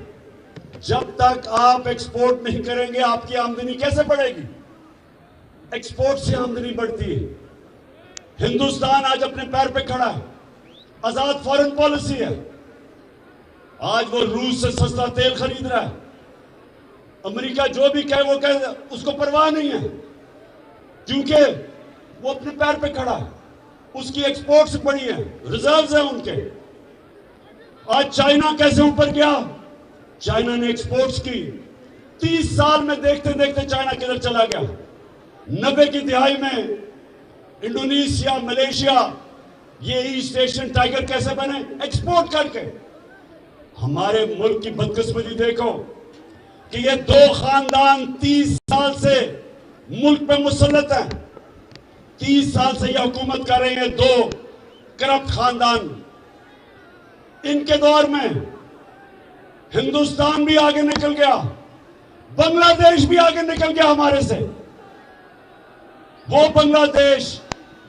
जब तक आप एक्सपोर्ट नहीं करेंगे आपकी आमदनी कैसे बढ़ेगी? एक्सपोर्ट से आमदनी बढ़ती है। हिंदुस्तान आज अपने पैर पे खड़ा है, आजाद फॉरेन पॉलिसी है। आज वो रूस से सस्ता तेल खरीद रहा है, अमेरिका जो भी कहे वो कहे, उसको परवाह नहीं है क्योंकि वो अपने पैर पे खड़ा है, उसकी एक्सपोर्ट्स बड़ी है, रिजर्व्स हैं उनके। आज चाइना कैसे ऊपर गया? चाइना ने एक्सपोर्ट्स की, 30 साल में देखते देखते चाइना किधर चला गया। 90 की दिहाई में इंडोनेशिया, मलेशिया, ये ईस्ट एशियन टाइगर कैसे बने? एक्सपोर्ट करके। हमारे मुल्क की बदकिस्मती देखो कि ये 2 खानदान 30 साल से मुल्क पे मुसल्लत है, 30 साल से ये हुकूमत कर रहे हैं 2 करप्ट खानदान। इनके दौर में हिंदुस्तान भी आगे निकल गया, बांग्लादेश भी आगे निकल गया हमारे से। वो बांग्लादेश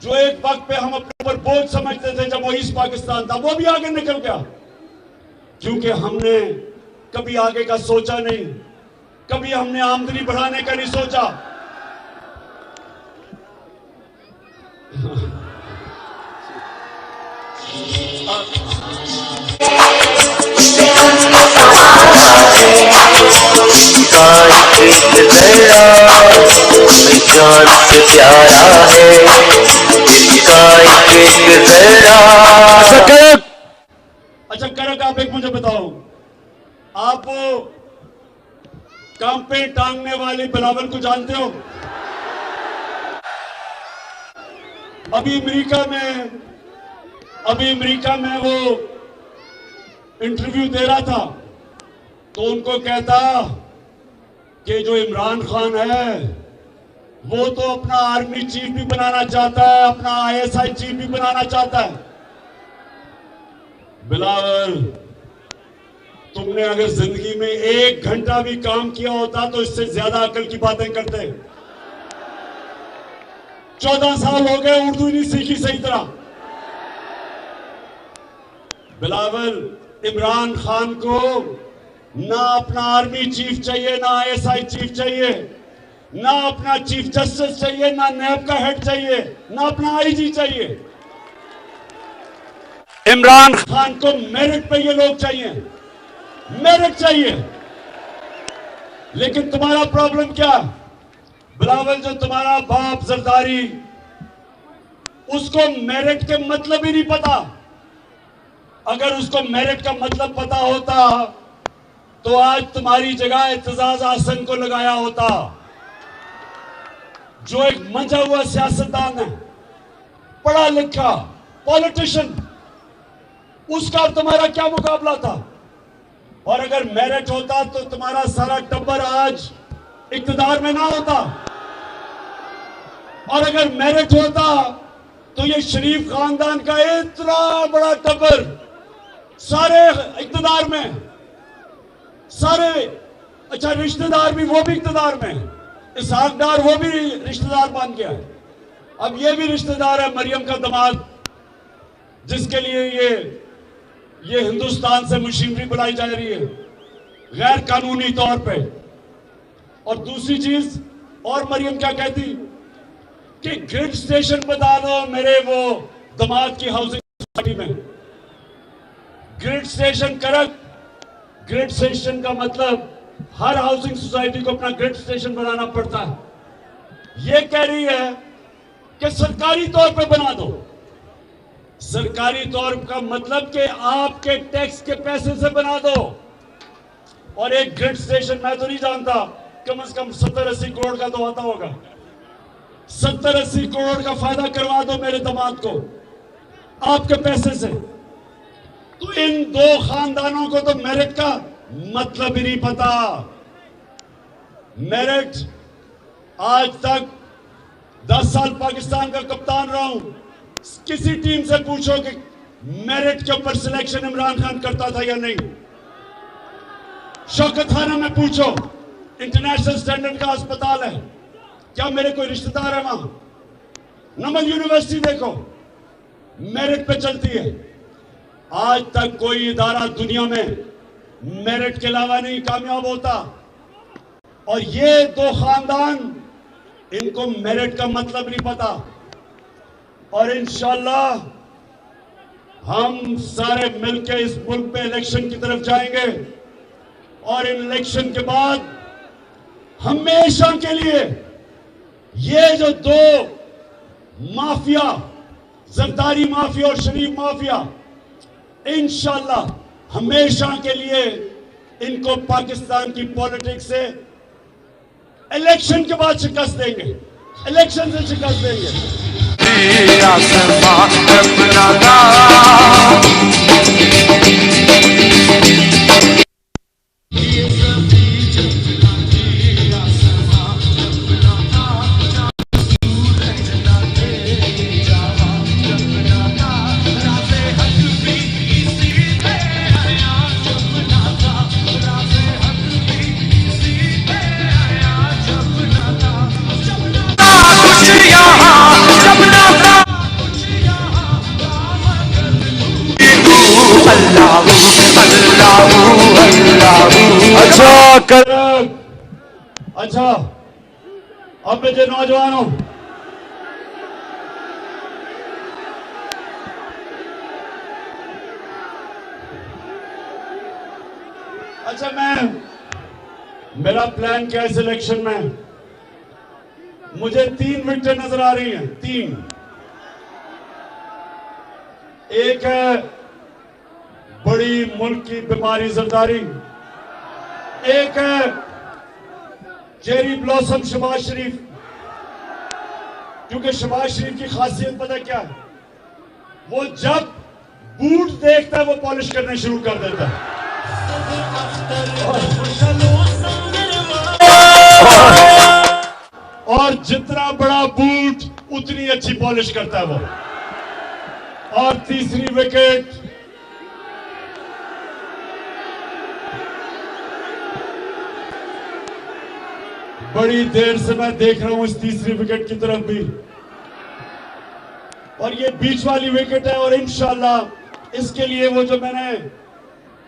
जो एक वक्त पे हम अपने ऊपर बोझ समझते थे जब वो ईस्ट पाकिस्तान था, वो भी आगे निकल गया क्योंकि हमने कभी आगे का सोचा नहीं, कभी हमने आमदनी बढ़ाने का नहीं सोचा। जान से प्यारा है इसका एक जरा। अच्छा करक, आप एक मुझे बताओ, आप काम पे टांगने वाली बिलावल को जानते हो? अभी अमेरिका में वो इंटरव्यू दे रहा था तो उनको कहता कि जो इमरान खान है वो तो अपना आर्मी चीफ भी बनाना चाहता है, अपना आईएसआई चीफ भी बनाना चाहता है। बिलावल, तुमने अगर जिंदगी में 1 घंटा भी काम किया होता तो इससे ज्यादा अकल की बातें करते। 14 साल हो गए उर्दू नहीं सीखी सही तरह। बिलावल, इमरान खान को ना अपना आर्मी चीफ चाहिए, ना आईएसआई चीफ चाहिए, ना अपना चीफ जस्टिस चाहिए, ना नैब का हेड चाहिए, ना अपना आईजी चाहिए। इमरान खान को मेरिट पे ये लोग चाहिए, मेरिट चाहिए। लेकिन तुम्हारा प्रॉब्लम क्या? बिलावल, जो तुम्हारा बाप जरदारी, उसको मेरिट के मतलब ही नहीं पता। अगर उसको मेरिट का मतलब पता होता तो आज तुम्हारी जगह इत्तेजाज आसन को लगाया होता, जो एक मंझा हुआ सियासतदान है, पढ़ा लिखा पॉलिटिशियन। उसका तुम्हारा क्या मुकाबला था? और अगर मेरिट होता तो तुम्हारा सारा टब्बर आज इक्तदार में ना होता, और अगर मेरिट होता तो ये शरीफ खानदान का इतना बड़ा टब्बर सारे इक्तदार में, सारे अच्छा रिश्तेदार भी, वो भी इक्तदार में, इसहाक डार वो भी रिश्तेदार बन गया है। अब ये भी रिश्तेदार है, मरियम का दामाद जिसके लिए ये हिंदुस्तान से मशीनरी बुलाई जा रही है गैर कानूनी तौर पे। और दूसरी चीज, और मरियम क्या कहती कि ग्रिड स्टेशन बता दो मेरे वो दामाद की हाउसिंग सोसाइटी में। Grid station correct, grid station का मतलब हर हाउसिंग सोसाइटी को अपना ग्रिड स्टेशन बनाना पड़ता है। ये कह रही है कि सरकारी तौर पे बना दो। सरकारी तौर का मतलब कि आपके टैक्स के पैसे से बना दो। और एक ग्रिड स्टेशन मैं तो नहीं जानता, कम से कम 70-80 करोड़ का तो आता होगा। 70-80 करोड़ का फायदा करवा दो मेरे दामाद को आपके पैसे से। तो इन दो खानदानों को तो मेरिट का मतलब ही नहीं पता। मेरिट, आज तक 10 साल पाकिस्तान का कप्तान रहा हूं, किसी टीम से पूछो कि मेरिट के ऊपर सिलेक्शन इमरान खान करता था या नहीं। शौकत खाना में पूछो, इंटरनेशनल स्टैंडर्ड का अस्पताल है, क्या मेरे कोई रिश्तेदार है वहां? नमन यूनिवर्सिटी देखो, मेरिट पे चलती है। आज तक कोई इदारा दुनिया में मेरिट के अलावा नहीं कामयाब होता। और ये दो खानदान, इनको मेरिट का मतलब नहीं पता। और इंशाल्लाह हम सारे मिलकर इस मुल्क में इलेक्शन की तरफ जाएंगे और इन इलेक्शन के बाद हमेशा के लिए ये जो दो माफिया, जरदारी माफिया और शरीफ माफिया, इंशाल्लाह हमेशा के लिए इनको पाकिस्तान की पॉलिटिक्स से इलेक्शन के बाद शिकस्त देंगे, इलेक्शन से शिकस्त देंगे। अच्छा, अब जो नौजवानों, अच्छा मेरा प्लान क्या है सिलेक्शन में? मुझे 3 विकेटें नजर आ रही हैं, 3। एक है बड़ी मुल्क की बीमारी जरदारी, एक है चेरी ब्लॉसम शहबाज शरीफ। क्योंकि शहबाज शरीफ की खासियत पता क्या है? वो जब बूट देखता है वो पॉलिश करने शुरू कर देता है। और जितना बड़ा बूट उतनी अच्छी पॉलिश करता है वो। और तीसरी विकेट बड़ी देर से मैं देख रहा हूं इस तीसरी विकेट की तरफ भी, और ये बीच वाली विकेट है। और इंशाल्लाह इसके लिए वो जो मैंने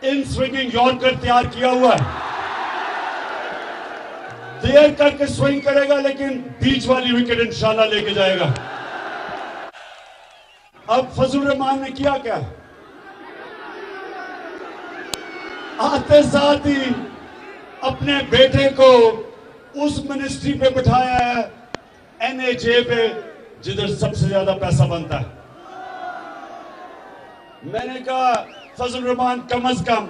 इन स्विंगिंग यॉर्कर तैयार किया हुआ है, देर करके स्विंग करेगा लेकिन बीच वाली विकेट इंशाल्लाह लेके जाएगा। अब फजल रहमान ने किया क्या? आते साथ ही अपने बेटे को उस मिनिस्ट्री पे बिठाया है, NHA पे, जिधर सबसे ज्यादा पैसा बनता है। मैंने कहा फजल रहमान कम से कम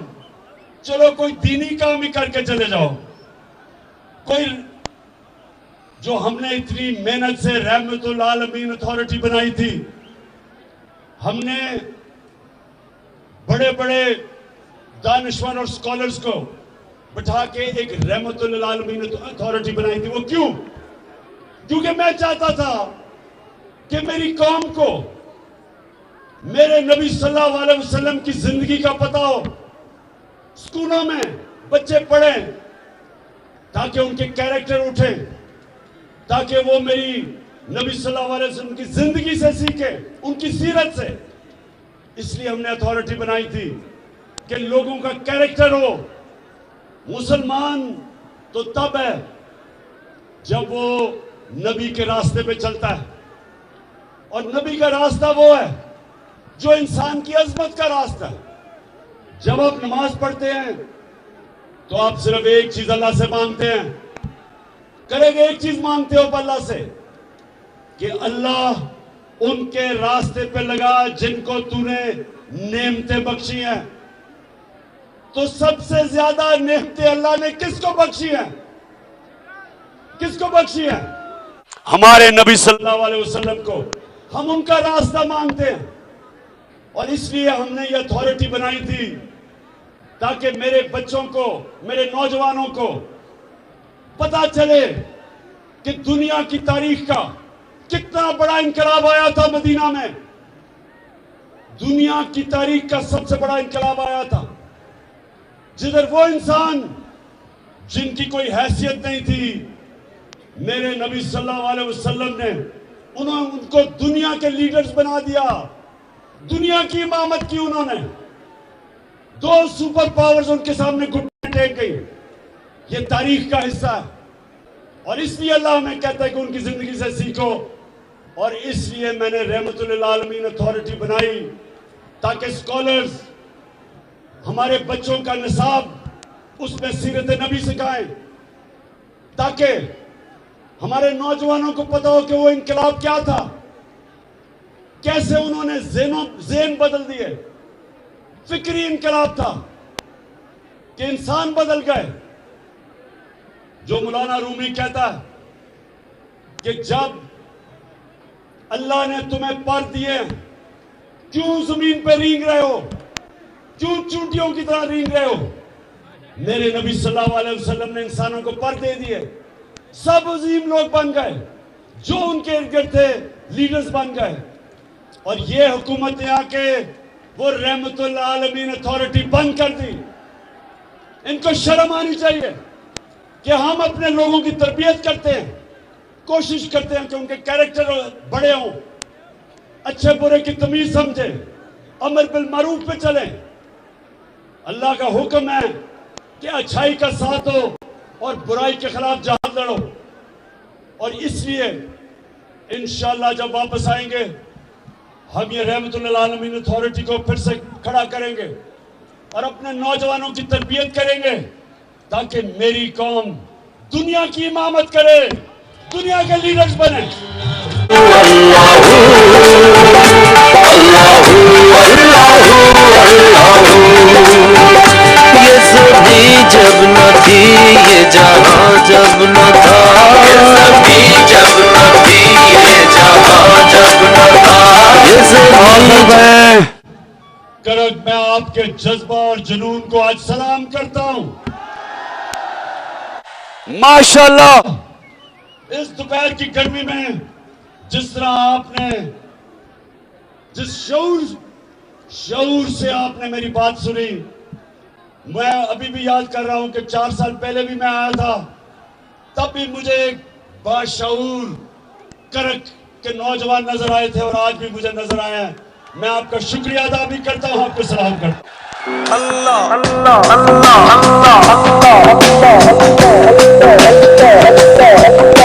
चलो कोई दीनी काम ही करके चले जाओ। कोई जो हमने इतनी मेहनत से रहमतुल आलमीन अथॉरिटी बनाई थी, हमने बड़े बड़े दानिशवर और स्कॉलर्स को बिठा के एक रहमतुल आलमीन अथॉरिटी बनाई थी। वो क्यों? क्योंकि मैं चाहता था कि मेरी कौम को मेरे नबी सल्लल्लाहु अलैहि वसल्लम की जिंदगी का पता हो, स्कूलों में बच्चे पढ़ें ताकि उनके कैरेक्टर उठे, ताकि वो मेरी नबी सल्लल्लाहु अलैहि वसल्लम की जिंदगी से सीखे, उनकी सीरत से। इसलिए हमने अथॉरिटी बनाई थी कि लोगों का कैरेक्टर हो। मुसलमान तो तब है जब वो नबी के रास्ते पे चलता है, और नबी का रास्ता वो है जो इंसान की अजमत का रास्ता है। जब आप नमाज पढ़ते हैं तो आप सिर्फ एक चीज अल्लाह से मांगते हैं, करेंगे एक चीज मांगते हो अल्लाह से कि अल्लाह उनके रास्ते पे लगा जिनको तूने नेमतें बख्शी हैं। तो सबसे ज्यादा नेमतें अल्लाह ने किसको बख्शी हैं? किसको बख्शी हैं? हमारे नबी सल्लल्लाहु अलैहि वसल्लम को। हम उनका रास्ता मांगते हैं, और इसलिए हमने ये अथॉरिटी बनाई थी ताकि मेरे बच्चों को, मेरे नौजवानों को पता चले कि दुनिया की तारीख का कितना बड़ा इनकलाब आया था मदीना में। दुनिया की तारीख का सबसे बड़ा इनकलाब आया था, जिधर वो इंसान जिनकी कोई हैसियत नहीं थी, मेरे नबी सल्लल्लाहु अलैहि वसल्लम ने उनको दुनिया के लीडर्स बना दिया। दुनिया की इमामत की उन्होंने। 2 सुपर पावर्स उनके सामने घुटने टेक गई। ये तारीख का हिस्सा है, और इसलिए अल्लाह हमें कहता है कि उनकी जिंदगी से सीखो। और इसलिए मैंने रहमतुल आलमीन अथॉरिटी बनाई ताकि स्कॉलर्स हमारे बच्चों का निसाब उसमें सीरत नबी सिखाएं, ताकि हमारे नौजवानों को पता हो कि वो इनकलाब क्या था, कैसे उन्होंने ज़ेन बदल दिए। फिक्री इनकलाब था कि इंसान बदल गए। जो मौलाना रूमी कहता है कि जब अल्लाह ने तुम्हें पर दिए, क्यों जमीन पे रेंग रहे हो, क्यों चूंटियों की तरह रेंग रहे हो? मेरे नबी सल्लल्लाहु अलैहि वसल्लम ने इंसानों को पर दे दिए, सब अजीम लोग बन गए, जो उनके इर्द गिर्द थे लीडर्स बन गए। और ये हुकूमत ने आके वो रहमतुल आलमीन अथॉरिटी बंद कर दी। इनको शर्म आनी चाहिए कि हम अपने लोगों की तरबियत करते हैं, कोशिश करते हैं कि उनके कैरेक्टर बड़े हों, अच्छे बुरे की तमीज समझे, अमर बिल मारूफ पे चले। अल्लाह का हुक्म है कि अच्छाई का साथ हो और बुराई के खिलाफ जहाद लड़ो। और इसलिए इंशाअल्लाह जब वापस आएंगे हम ये रहमतुल आलमीन अथॉरिटी को फिर से खड़ा करेंगे और अपने नौजवानों की तरबियत करेंगे, ताकि मेरी कौम दुनिया की इमामत करे, दुनिया के लीडर्स बने। ये सभी जब न थी, ये जहां जब न था, ये सभी जब न थी, ये जहां जब न था, ये सभी करक मैं आपके जज्बा और जुनून को आज सलाम करता हूं। माशाल्लाह, इस दोपहर की गर्मी में जिस तरह आपने, जिस शऊर से आपने मेरी बात सुनी, मैं अभी भी याद कर रहा हूं कि 4 साल पहले भी मैं आया था, तब भी मुझे एक बाशऊर करक के नौजवान नजर आए थे, और आज भी मुझे नजर आए हैं। मैं आपका शुक्रिया अदा भी करता हूं, आपको सलाम करता हूं। अल्लाह अल्लाह अल्लाह अल्लाह अल्लाह अल्लाह अल्लाह अल्लाह अल्लाह